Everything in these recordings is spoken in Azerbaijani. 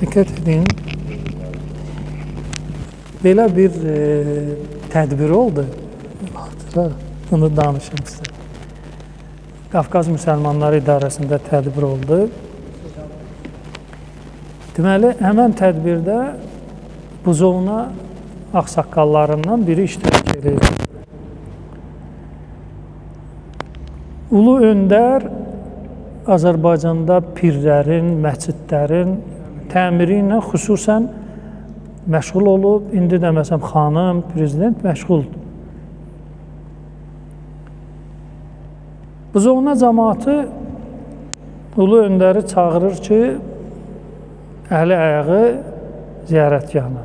Dikkat edin. Belə bir tədbir oldu. Bunu danışım sizə. Qafqaz Müsəlmanları İdarəsində tədbir oldu. Deməli, həmən tədbirdə Buzovna ağsaqqallarından biri iştirak edir. Ulu Öndər Azərbaycanda pirlərin, məscidlərin təmiri ilə xüsusən məşğul olub. İndi də məsələn xanım, prezident məşğuldur. Buzovna cəmaatı Ulu Öndəri çağırır ki, əli ayağı ziyarətgahına.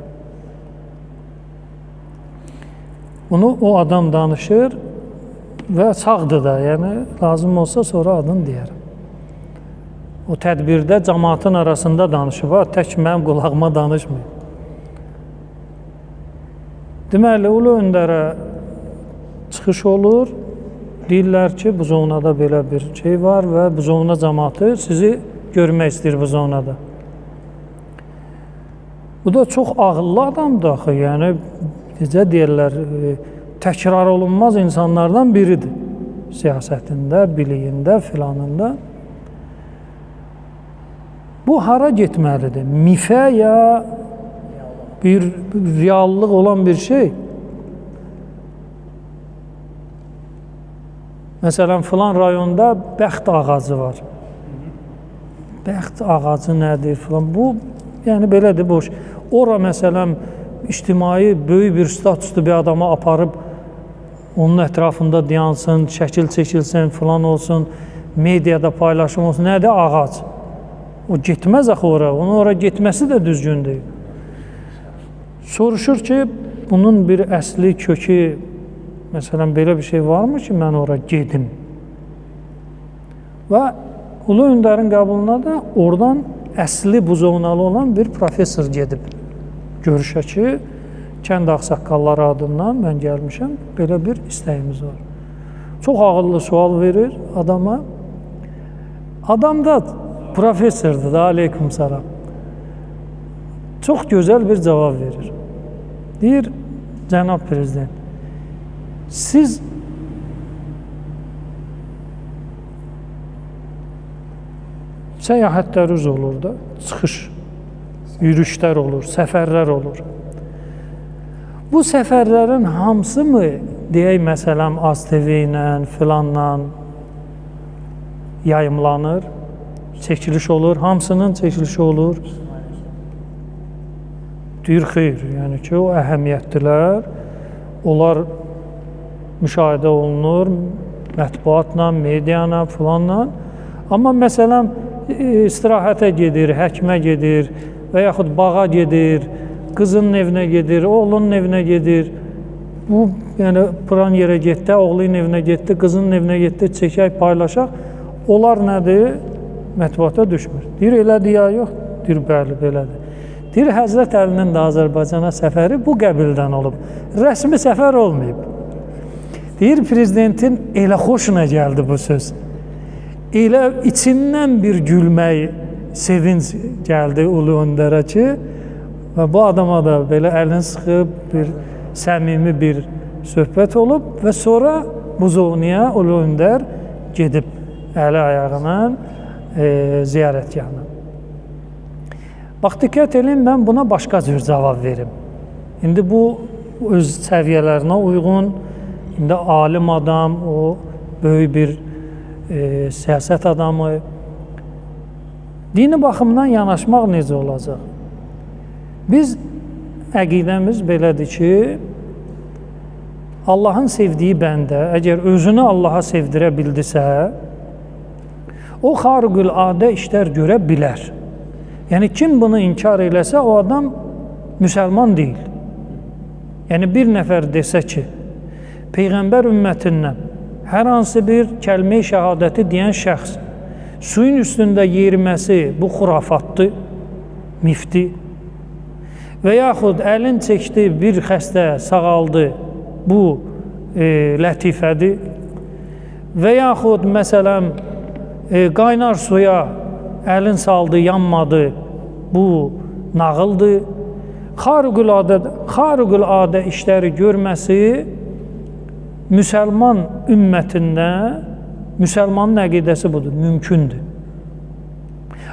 Bunu o adam danışır və sağdır da, yəni lazım olsa sonra adını deyərəm. O tədbirdə cəmaatın arasında danışıb, tək mənim qulağıma danışmıyor. Deməli, Ulu Öndərə çıxış olur, deyirlər ki, Buzovnada belə bir şey var və Buzovna cəmaatı sizi görmək istəyir Buzovnada. Bu da çox ağıllı adamdır axı, yəni necə deyirlər, təkrar olunmaz insanlardan biridir. Siyasətində, biliyində, filanında. Bu hara getməlidir? Mifə ya bir reallıq olan bir şey? Məsələn, filan rayonda bəxt ağacı var. Bəxt ağacı nədir filan? Bu, yəni belədir, boş. Ora məsələn, ictimai böyük bir statuslu bir adama aparıb onun ətrafında dayansın, şəkil çəkilsin, filan olsun, mediada paylaşım olsun. Nədir? Ağac. O getməz axı ora. Onun ora getməsi də düzgün deyil. Soruşur ki, bunun bir əsli, kökü, məsələn, belə bir şey varmı ki, mən ora gedim? Və Ulu Öndərin qəbuluna da oradan əsli Buzovnalı olan bir professor gedib. Görüşə ki, kənd ağsaqqalları adından mən gəlmişəm, belə bir istəyimiz var. Çox ağıllı sual verir adama. Adam da professordur da, aleykümselam. Çox gözəl bir cavab verir. Deyir, cənab prezident, siz səyahətləriniz olur da, çıxış, yürüyüşlər olur, səfərlər olur. Bu səfərlərin hamısı mı, deyək məsələn, AzTV ilə, filanla yayımlanır, çəkiliş olur, hamısının çəkilişi olur? Deyir, xeyr, yəni ki, o əhəmiyyətdilər, onlar müşahidə olunur, mətbuatla, mediana, filanla. Amma məsələn, istirahətə gedir, həkimə gedir və yaxud bağa gedir, qızının evinə gedir, oğlunun evinə gedir. Bu, yəni, filan yerə getdi, oğlunun evinə getdi, qızının evinə getdi, çəkək, paylaşaq. Onlar nədir? Mətbuata düşmür. Deyir, elədir ya, yox? Deyir, bəli, belədir. Deyir, Həzrət Əlinin də Azərbaycana səfəri bu qəbildən olub. Rəsmi səfər olmayıb. Deyir, prezidentin elə xoşuna gəldi bu söz. Elə içindən bir gülmək, sevinç gəldi Ulu Öndərə ki, və bu adama da belə əlini sıxıb, bir səmimi bir söhbət olub və sonra Buzovnaya Ulu Öndər gedib əli ayağına ziyarətgahına. Bax, diqqət edin, mən buna başqa cür cavab verim. İndi bu öz səviyyələrinə uyğun, indi alim adam, o böyük bir siyasət adamı. Dini baxımdan yanaşmaq necə olacaq? Biz, əqidəmiz belədir ki, Allahın sevdiyi bəndə, əgər özünü Allaha sevdirə bildisə, o xariqül-adə işlər görə bilər. Yəni, kim bunu inkar eləsə, o adam müsəlman deyil. Yəni, bir nəfər desə ki, Peyğəmbər ümmətindən hər hansı bir kəlmə-i şəhadəti deyən şəxs suyun üstündə yeriməsi bu xurafatdır, mifti və yaxud əlin çəkdi, bir xəstə sağaldı, bu lətifədir və yaxud məsələn qaynar suya əlin saldı, yanmadı. Bu nağıldır. Xariqüladə işləri görməsi müsəlman ümmətində, müsəlmanın əqidəsi budur, mümkündür.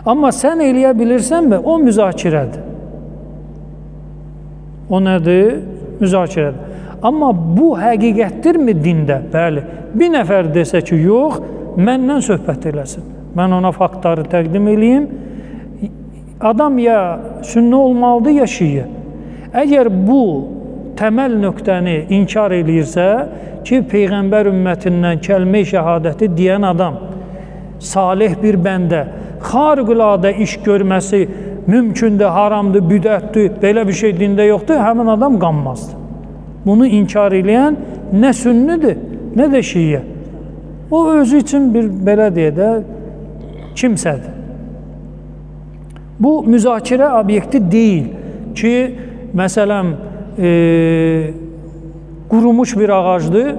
Amma sən eləyə bilirsənmi? O müzakirədir. O nədir? Müzakirədir. Amma bu həqiqətdirmi dində? Bəli. Bir nəfər desə ki, yox, məndən söhbət eləsin. Mən ona faktları təqdim eləyim. Adam ya sünnə olmalıdır, ya şiyə. Əgər bu təməl nöqtəni inkar eləyirsə ki, Peyğəmbər ümmətindən kəlmə-i şəhadəti deyən adam salih bir bəndə, xariqüladə iş görməsi mümkündür, haramdır, bidətdir, belə bir şey dində yoxdur, həmin adam qanmazdır. Bunu inkar eləyən nə sünnidir, nə də şiyə. O özü üçün bir, belə deyə də, kimsədir. Bu müzakirə obyekti deyil ki, məsələn, qurumuş bir ağacdır,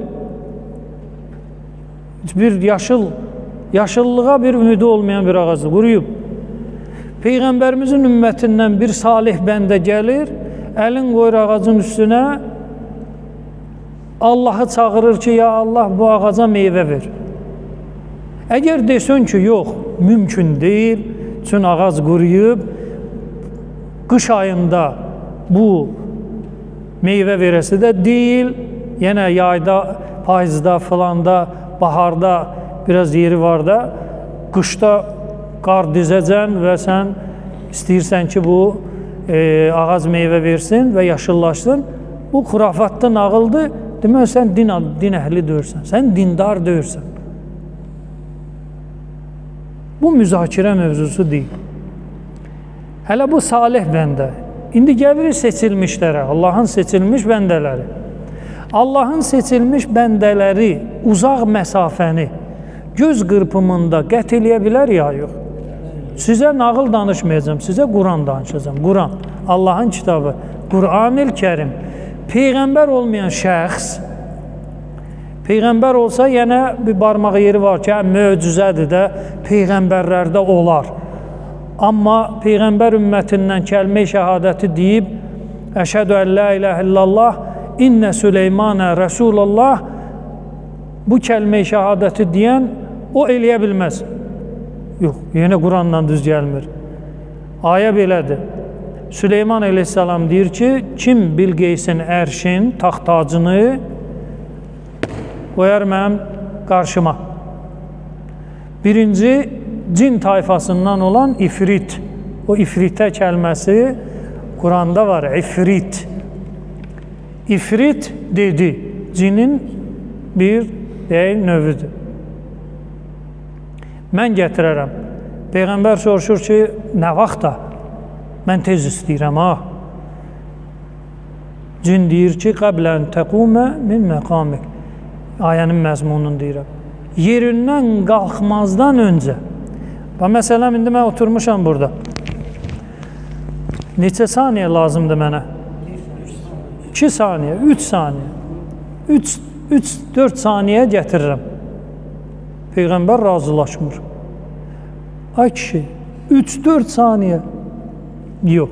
bir yaşıllığa bir ümidi olmayan bir ağacdır, quruyub. Peyğəmbərimizin ümmətindən bir salih bəndə gəlir, əlin qoyur ağacın üstünə, Allahı çağırır ki, ya Allah bu ağaca meyvə ver. Əgər desən ki, yox, mümkün deyil, çünki ağac quruyub, qış ayında bu meyvə verəsi də deyil, yenə yayda, payızda, filanda, baharda biraz yeri var da, qışda qar dizəcən və sən istəyirsən ki, bu ağac meyvə versin və yaşıllaşsın. Bu xurafatda nağıldır. Demək, sən din əhli deyirsən, sən dindar deyirsən. Bu müzakirə mövzusu deyil. Hələ bu salih bəndə. İndi gəlirik seçilmişlərə, Allahın seçilmiş bəndələri. Allahın seçilmiş bəndələri uzaq məsafəni göz qırpımında qət eləyə bilər ya yox. Sizə nağıl danışmayacağım, sizə Quran danışacağım. Quran, Allahın kitabı, Quran-ül Kərim. Peyğəmbər olmayan şəxs, Peyğəmbər olsa yenə bir barmaq yeri var ki, möcüzədir də, Peyğəmbərlərdə olar. Amma Peyğəmbər ümmətindən kəlmə-i şəhadəti deyib, əşhədü ən la iləhə illallah, innə Süleymanə Rəsulullah, bu kəlmə-i şəhadəti deyən, o eləyə bilməz. Yox, yenə Qurandan düz gəlmir. Ayə belədir. Süleyman əleyhissalam deyir ki, kim Bilqeysin ərşin, taxtacını qoyar mənim qarşıma. Birinci, cin tayfasından olan ifrit. O ifritə kəlməsi Quranda var, ifrit. İfrit dedi, cinin bir növüdür. Mən gətirərəm. Peyğəmbər soruşur ki, nə vaxtda? Mən tez istəyirəm, ha. Cin deyir ki, qəblən təqumə min məqamik. Ayənin məzmununu deyirəm. Yerindən qalxmazdan öncə. Məsələn, indi mən oturmuşam burada. Neçə saniyə lazımdır mənə? 2 saniyə, 3 saniyə. 3-4 saniyə gətirirəm. Peyğəmbər razılaşmır. Ay kişi, 3-4 saniyə. Yox.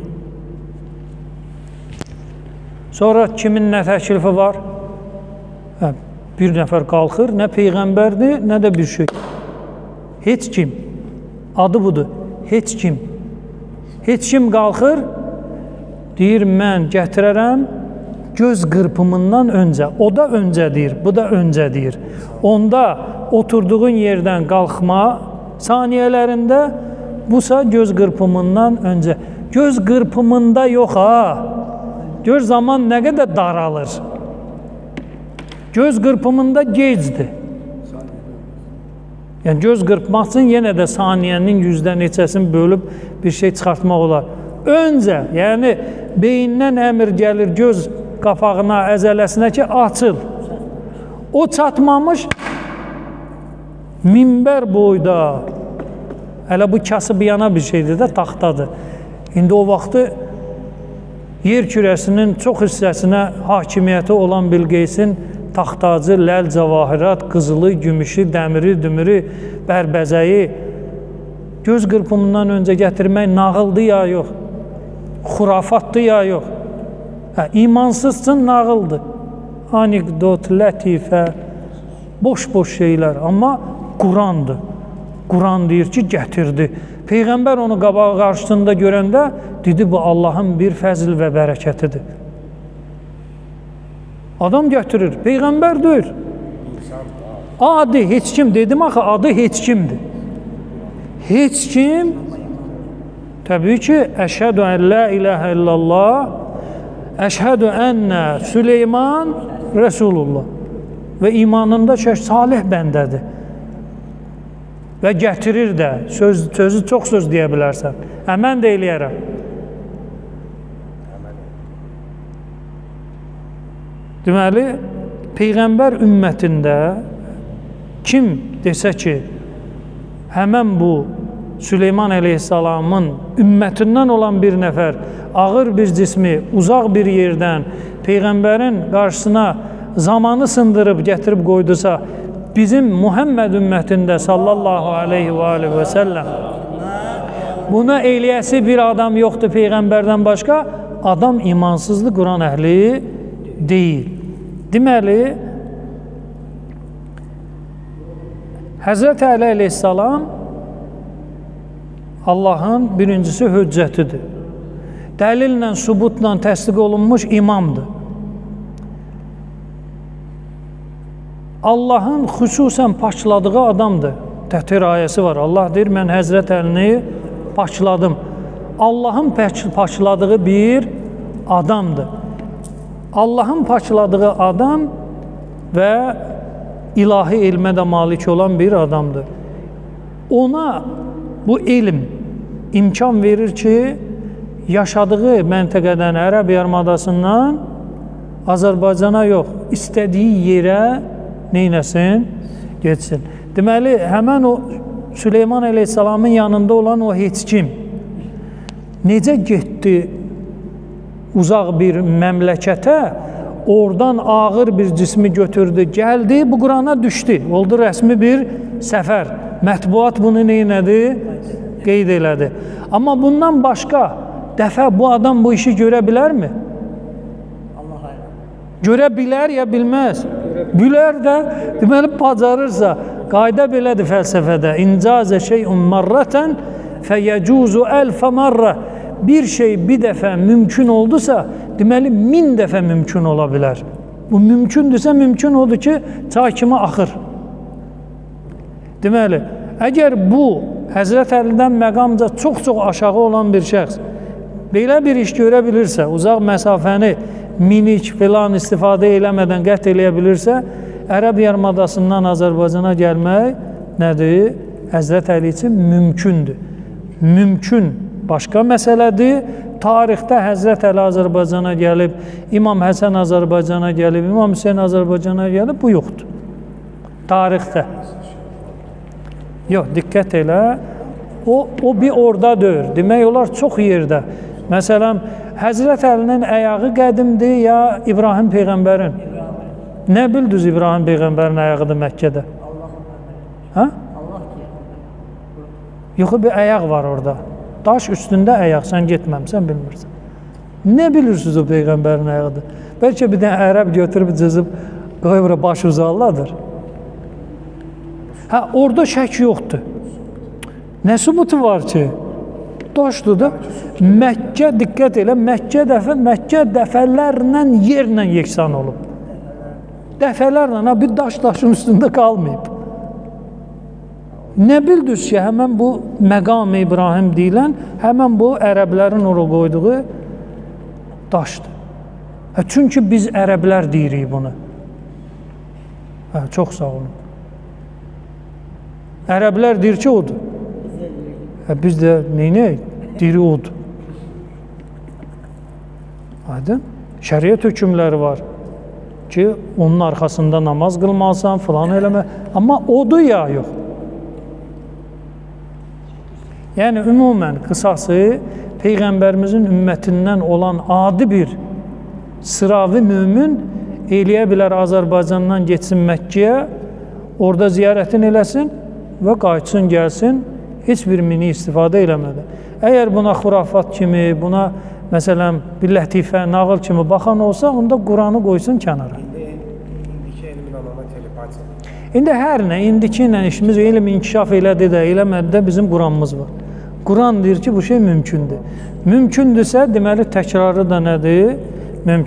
Sonra kimin nə təklifi var? Bir nəfər qalxır, nə Peyğəmbərdir, nə də bir şey. Heç kim. Adı budur, heç kim. Heç kim qalxır, deyir, mən gətirərəm göz qırpımından öncə. O da öncə deyir, bu da öncə deyir. Onda oturduğun yerdən qalxma saniyələrində, busa göz qırpımından öncə. Göz qırpımında yox, ha. Gör zaman nə qədər daralır. Göz qırpımında gecdir. Yəni, göz qırpmaq üçün yenə də saniyənin yüzdə neçəsini bölüb bir şey çıxartmaq olar. Öncə, yəni beyindən əmr gəlir göz qapağına, əzələsinə ki, açıl. O çatmamış minbər boyda, hələ bu kasıb yana bir şeydir də, taxtadır. İndi o vaxtı yer kürəsinin çox hissəsinə hakimiyyəti olan Bilqeysin taxtacı, ləl, cəvahirat, qızılı, gümüşü, dəmiri, dümürü, bərbəzəyi göz qırpımından öncə gətirmək nağıldır ya yox? Xurafatdır ya yox? İmansız üçün nağıldır. Anekdot, lətifə, boş-boş şeylər. Amma Qurandır. Quran deyir ki, gətirdi. Peyğəmbər onu qabağı qarşısında görəndə dedi, bu Allahın bir fəzl və bərəkətidir. Adam gətirir, Peyğəmbər deyir. Adı heç kim, dedim axı, adı heç kimdir. Heç kim, təbii ki, əşhədü ən la iləhə illallah, əşhədü ənnə Süleyman Rəsulullah və imanında salih bəndədir. Və gətirir də, sözü çox söz deyə bilərsən. Mən də eləyərəm. Deməli, Peyğəmbər ümmətində kim desə ki, həmən bu Süleyman əleyhissalamın ümmətindən olan bir nəfər ağır bir cismi uzaq bir yerdən Peyğəmbərin qarşısına zamanı sındırıb gətirib qoydusa, bizim Muhammed ümmətində sallallahu aleyhi və aleyhi və səlləm buna eləyəsi bir adam yoxdur Peyğəmbərdən başqa, adam imansızdır, Quran əhli deyil. Deməli, Həzrət Əli əleyhissalam Allahın birincisi hüccətidir. Dəlillə, sübutla təsdiq olunmuş imamdır. Allahın xüsusən paçladığı adamdır. Tətir ayəsi var. Allah deyir, mən Həzrət Əlini paçladım. Allahın paçladığı bir adamdır. Allahın paçladığı adam və ilahi elmə də malik olan bir adamdır. Ona bu elm imkan verir ki, yaşadığı məntəqədən, Ərəb yarımadasından Azərbaycana yox, istədiyi yerə neynəsin? Geçsin. Deməli, həmən o Süleyman əleyhissalamın yanında olan o heç kim necə getdi uzaq bir məmləkətə, oradan ağır bir cismi götürdü, gəldi, bu Qurana düşdü. Oldu rəsmi bir səfər. Mətbuat bunu neynədi? Qeyd elədi. Amma bundan başqa dəfə bu adam bu işi görə bilərmi? Görə bilər ya bilməz? Bilər də, deməli, bacarırsa, qayda belədir fəlsəfədə. İncazə şeyun marratan fəyəcuzu əlfə marrə. Bir şey bir dəfə mümkün oldusa, deməli, 1000 dəfə mümkün ola bilər. Bu mümkündürsə, mümkün odur ki, çay kimi axır. Deməli, əgər bu Həzrət Əlidən məqamca çox-çox aşağı olan bir şəxs belə bir iş görə bilirsə, uzaq məsafəni minik filan istifadə eləmədən qət eləyə bilirsə, Ərəb yarımadasından Azərbaycana gəlmək nədir? Həzrət Əli üçün mümkündür. Mümkün başqa məsələdir. Tarixdə Həzrət Əli Azərbaycana gəlib, İmam Həsən Azərbaycana gəlib, İmam Hüseyin Azərbaycana gəlib, bu yoxdur. Tarixdə. Yox, diqqət elə. O bir oradadır. Demək olar çox yerdə. Məsələn, Həzrət Əlinin əyağı qədimdir ya İbrahim Peyğəmbərin? Nə bildiniz İbrahim Peyğəmbərin ayağıdır Məkkədə? Hə? Yox, bir ayaq var orada. Daş üstündə ayaq, sən getməmsən, bilmirsən. Nə bilirsiniz o Peyğəmbərin ayağıdır? Bəlkə bir dənə ərəb götürüb, cızıb, qoyur, baş uzalladır. Hə, orada şək yoxdur. Nə sübutu var ki? Daşdır da. Məkkə, diqqət elə, Məkkə dəfələrlə yerlə yeksan olub. Dəfələrlə, bir daşın üstündə qalmayıb. Nə bildiniz ki, həmən bu məqam-ı İbrahim deyilən, həmən bu ərəblərin ora qoyduğu daşdır. Çünki biz ərəblər deyirik bunu. Çox sağ olun. Ərəblər deyir ki, odur. Biz də neynəyik? Deyiri odur. Aydın? Şəriət hökümləri var ki, onun arxasında namaz qılmalısan, filan eləmə. Amma odur ya, yox. Yəni, ümumən, qısası, Peyğəmbərimizin ümmətindən olan adi bir sıravi mümin eləyə bilər Azərbaycandan getsin Məkkəyə, orada ziyarətini eləsin və qayıtsın, gəlsin, heç bir mini istifadə eləmədi. Əgər buna xurafat kimi, buna məsələn bir lətifə, nağıl kimi baxan olsa, onda Quranı qoysun kənara. İndiki elmin anlamı telepatiya. İndi hər nə, indiki ilə işimiz elm inkişaf elədi də, eləmədi də bizim Quranımız var. Quran deyir ki, bu şey mümkündür. Mümkündürsə, deməli təkrarı da nədir? Mümkün.